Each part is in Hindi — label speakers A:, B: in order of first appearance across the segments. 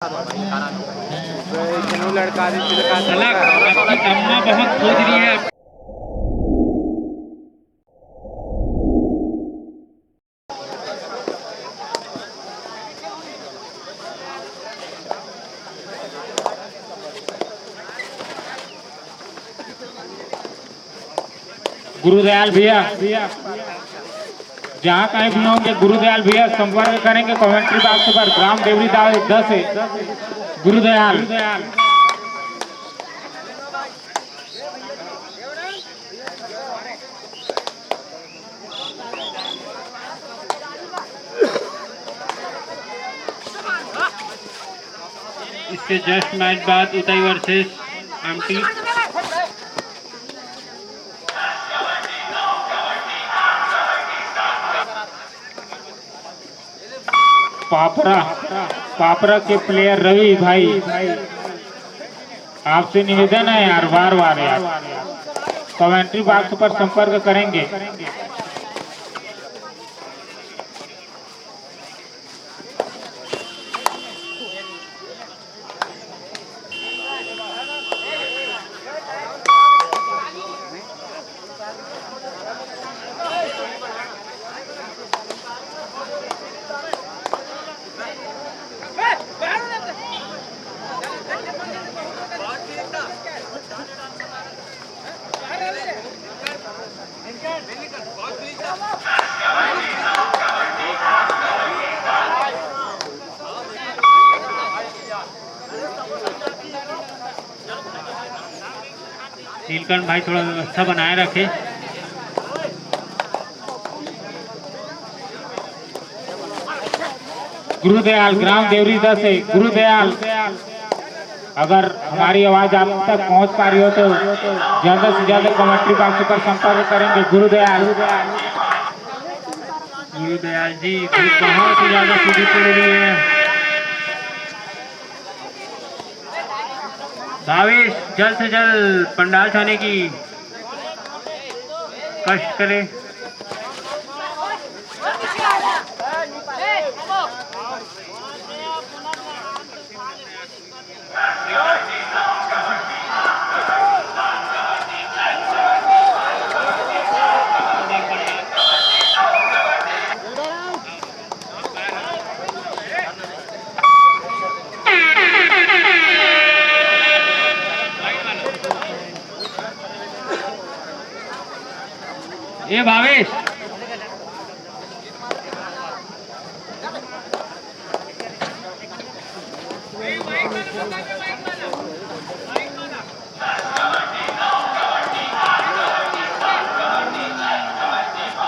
A: लड़का
B: आपकी अम्मा बहुत खोज रही है। गुरुदयाल भैया जहाँ कहीं भी होंगे गुरुदयाल भैया संपर्क करेंगे कमेंट्री बॉक्स पर। ग्राम देवरी दावे 10 है गुरुदयाल। इसके जस्ट मैच बाद उदय वर्सेस एमटी। पापरा के प्लेयर रवि भाई, आपसे निवेदन है यार, बार बार यार कमेंट्री बॉक्स पर संपर्क करेंगे। नीलकंठ भाई थोड़ा व्यवस्था बनाए रखे। गुरुदयाल ग्राम देवरी 10 है गुरुदयाल। अगर हमारी आवाज आप तक पहुंच पा रही हो तो ज्यादा से ज्यादा कमेंट्री बॉक्स पर संपर्क करेंगे। गुरुदयाल जी बहुत ही ज्यादा सीधी पड़ रही है। भावेश जल्द से जल्द पंडाल छाने की कष्ट करें। ये भावेश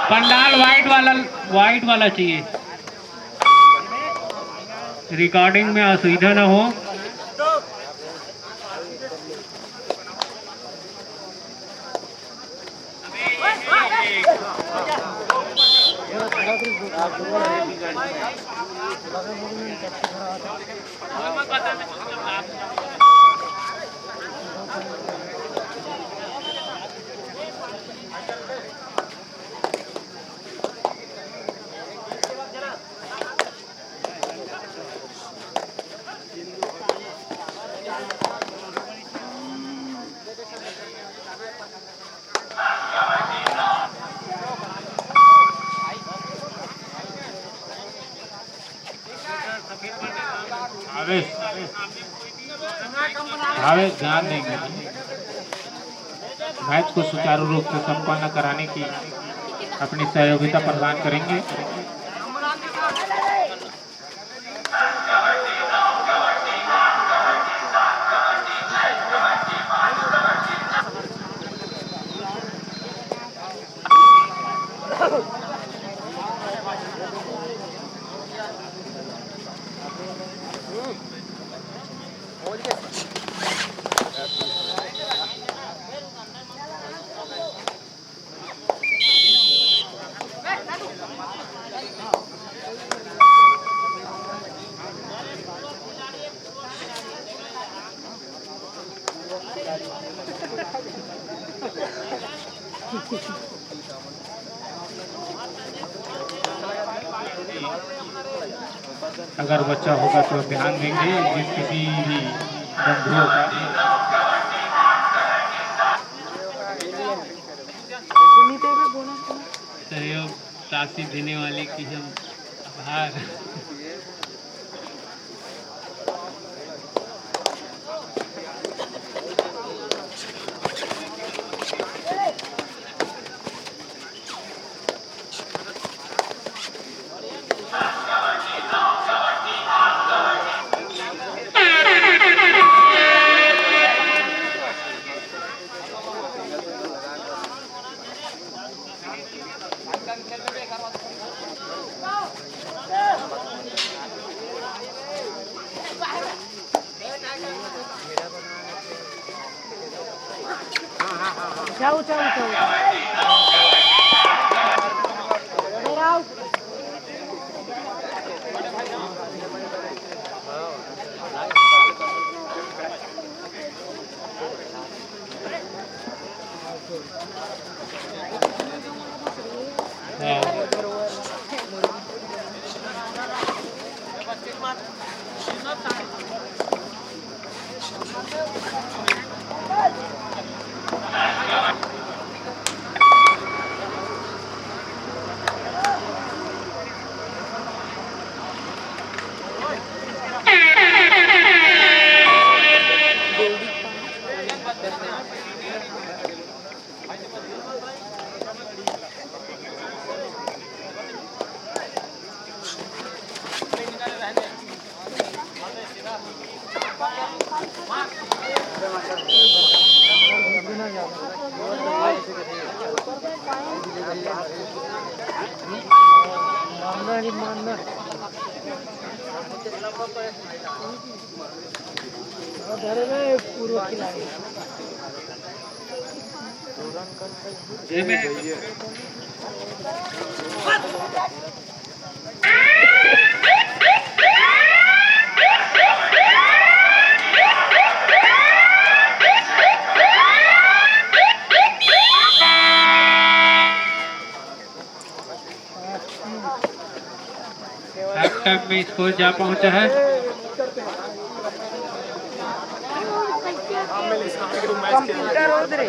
B: पंडाल वाइट वाला चाहिए, रिकॉर्डिंग में असुविधा ना हो। भावेश ध्यान देंगे, मैच को सुचारू रूप से संपन्न कराने की अपनी सहयोगिता प्रदान करेंगे। अगर बच्चा होगा तो ध्यान देंगे जिस किसी भी बंधुओं का।
C: सहयोग राशि देने वाले की हम आभार।
D: जाओ जाओ जाओ पूर्व खिलाड़ी
C: हाफ टाइम में स्कोर जा पहुंचा है।
D: कंप्यूटर उधर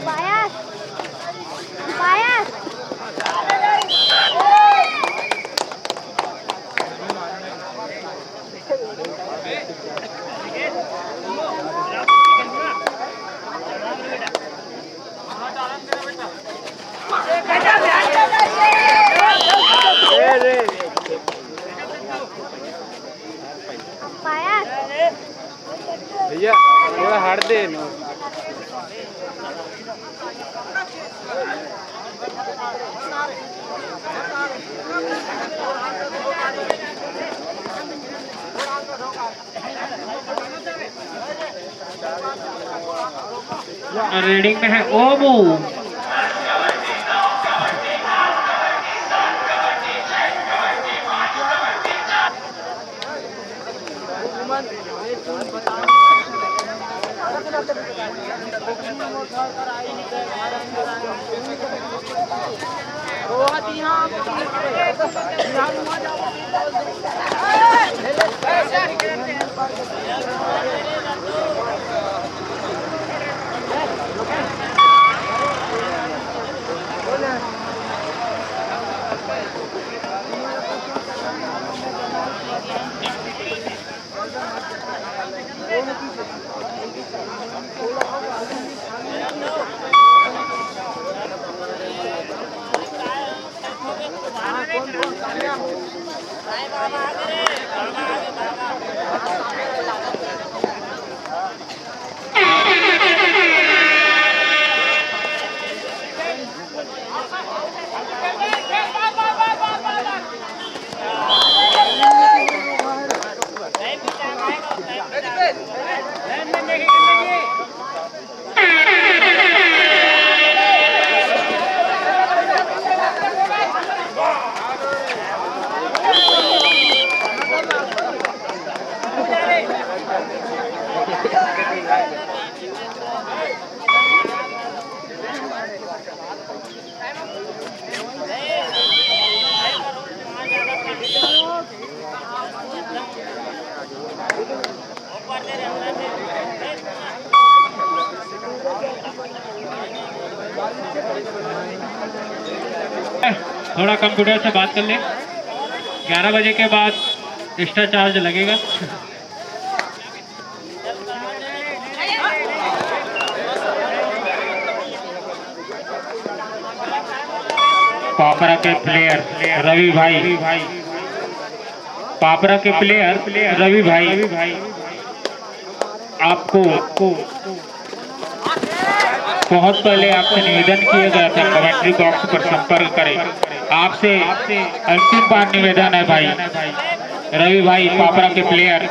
D: Bias. Bias.
A: भैया थोड़ा हट दे नो।
C: रीडिंग में है ओमू। थोड़ा कंप्यूटर से बात कर ले। 11 बजे के बाद एक्स्ट्रा चार्ज लगेगा।
B: पापरा के प्लेयर रवि भाई, पापरा के प्लेयर रवि भाई, आपको बहुत पहले आपसे निवेदन किया गया था कमेंट्री बॉक्स पर संपर्क करें। आपसे अंतिम बार निवेदन है भाई रवि भाई, पापरा के प्लेयर,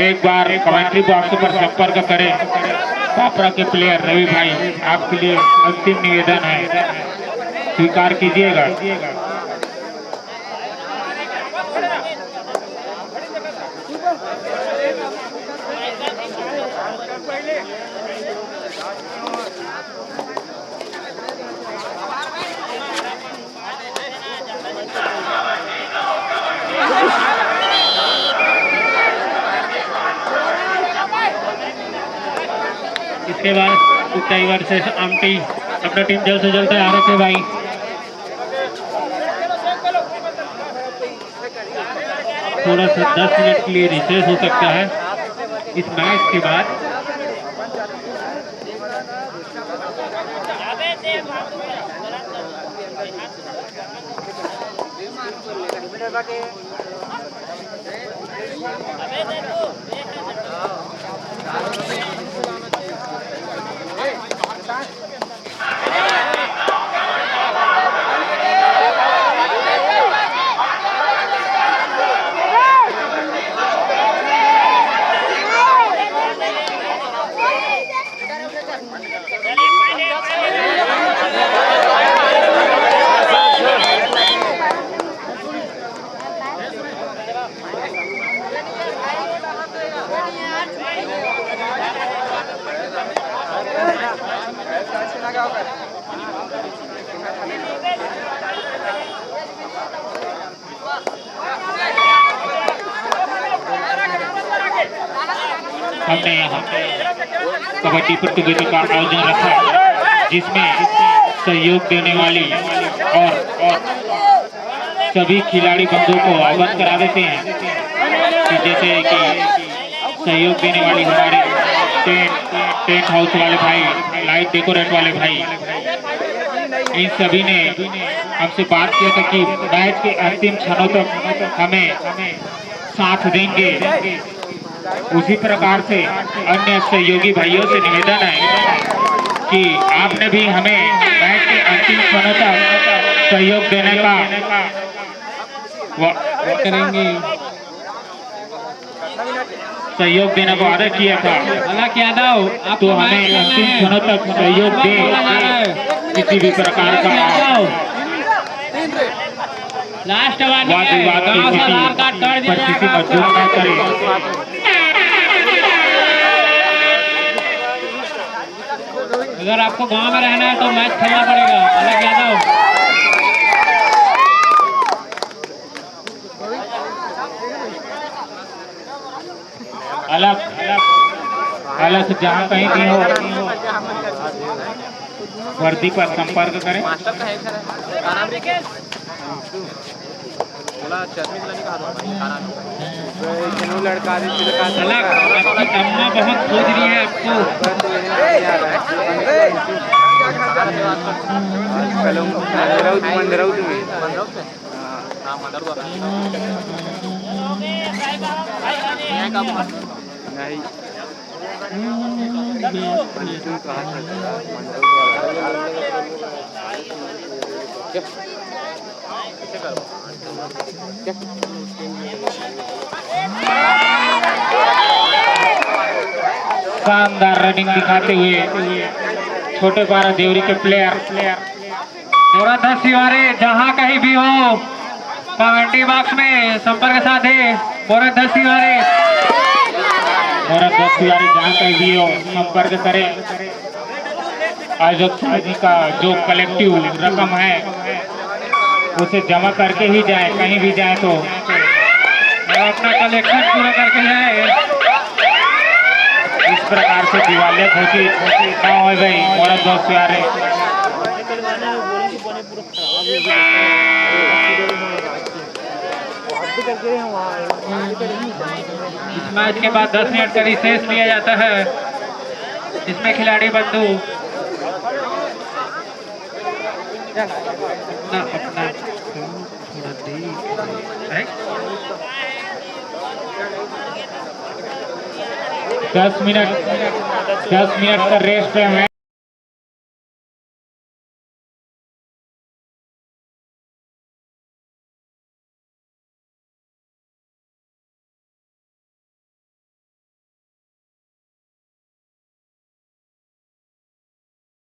B: एक बार कमेंट्री बॉक्स पर संपर्क करें। पापरा के प्लेयर रवि भाई, आपके लिए अंतिम निवेदन है, स्वीकार कीजिएगा।
C: इसके बाद ऊंचाई वर्सेस आमटी, अपना टीम जल्द से जल्द तैयार रखे भाई। थोड़ा सा 10 मिनट के लिए रिसेस हो सकता है इस मैच के बाद।
B: हमने यहाँ कबड्डी प्रतियोगिता का आयोजन रखा, जिसमें सहयोग देने वाली और सभी खिलाड़ी बंधुओं को अवगत करा देते हैं कि जैसे कि सहयोग देने वाली हमारे टेंट हाउस वाले भाई, लाइट डेकोरेट वाले भाई, इन सभी ने हमसे बात किया था कि मैच के अंतिम क्षणों तक हमें साथ देंगे। उसी प्रकार से अन्य सहयोगी भाइयों से निवेदन है कि आपने भी हमें मैच के अंतिम क्षणों तक सहयोग देने का
C: करेंगे,
B: सहयोग देने को आदेश किया था।
C: हालांकि यादव आप
B: तो हमें अंतिम क्षणों तक सहयोग दे, किसी भी प्रकार का
C: लास्ट
B: वाद विवाद की स्थिति पर किसी मजबूर न करे।
C: अगर आपको गांव में रहना है तो मैच खेलना पड़ेगा। हालांकि यादव
B: अलग जहाँ कहीं भी हो, वर्दी पर संपर्क करें।
A: लड़का
C: आपकी अम्मा बहुत खोज रही है
B: शानदार रनिंग दिखाते हुए छोटे पारा देवरी के प्लेयर
C: पूरा 10 सिवारे जहाँ कहीं भी हो कमेंट्री बॉक्स में संपर्क साधे। पूरा 10 सिवारे
B: जहाँ कहीं भी हो संपर्क करें। आयोजक समिति का जो कलेक्टिव रकम है उसे जमा करके ही जाए, कहीं भी जाए तो
C: अपना कलेक्शन पूरा करके जाए।
B: इस प्रकार से दिवालिया घोषित हो गई। औरत बहुत प्यारे
C: इस मैच के बाद 10 मिनट का रिसेस लिया जाता है, जिसमें खिलाड़ी बंधु अपना
B: 10 मिनट का रेस्ट है।